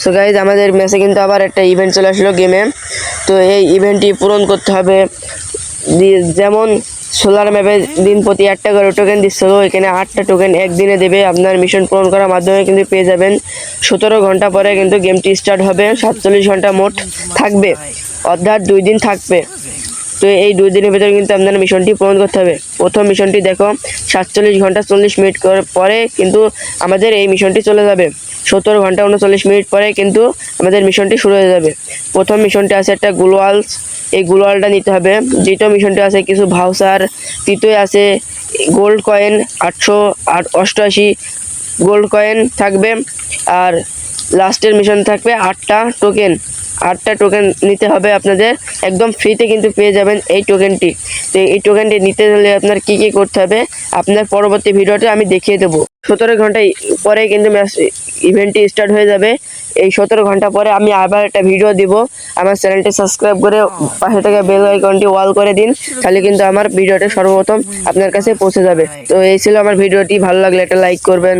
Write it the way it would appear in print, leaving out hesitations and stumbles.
So guys আমাদের ম্যাচে কিন্তু আবার একটা ইভেন্ট চলে আসলো গেমে। তো এই ইভেন্টটি পূরণ করতে হবে। যেমন সোলার ম্যাপে দিন প্রতি 8টা করে টোকেন দিচ্ছিল, এখানে 8টা টোকেন একদিনে দেবে। আপনার মিশন পূরণ করার মাধ্যমে কিন্তু পেয়ে যাবেন। 17 ঘন্টা পরে কিন্তু গেমটি স্টার্ট হবে। 47 ঘন্টা মোট থাকবে, অর্থাৎ 2 দিন থাকবে। তো এই 2 দিনের ভিতরে কিন্তু আপনার মিশনটি পূরণ করতে হবে। প্রথম মিশনটি দেখো 47 ঘন্টা 40 মিনিট পরে কিন্তু আমাদের এই মিশনটি চলে যাবে। 17 ঘন্টা 39 মিনিট পরে কিন্তু আমাদের মিশনটি শুরু হয়ে যাবে। প্রথম মিশনটি আছে একটা গ্লোয়ালস, এই গ্লোয়ালটা নিতে হবে। দ্বিতীয় মিশনটি আছে কিছু ভাউচার, তৃতীয় আছে গোল্ড কয়েন 888 গোল্ড কয়েন থাকবে। আর লাস্টের মিশন থাকবে 8টা টোকেন। 8টা টোকেন নিতে হবে আপনাদের, একদম ফ্রিতে কিন্তু পেয়ে যাবেন এই টোকেনটি। তো এই টোকেনটি নিতে হলে আপনার কি কি করতে হবে আপনার পরবর্তী ভিডিওতে আমি দেখিয়ে দেবো। 17 ঘন্টা পরে কিন্তু ম্যাচ ইভেন্টটি স্টার্ট হয়ে যাবে। এই 17 ঘন্টা পরে আমি আবার একটা ভিডিও দিব। আমার চ্যানেলটি সাবস্ক্রাইব করে পাশে থেকে বেল আইকনটি অল করে দিন, তাহলে কিন্তু আমার ভিডিওটা সর্বপ্রথম আপনার কাছে পৌঁছে যাবে। তো এই ছিল আমার ভিডিওটি, ভালো লাগলে একটা লাইক করবেন।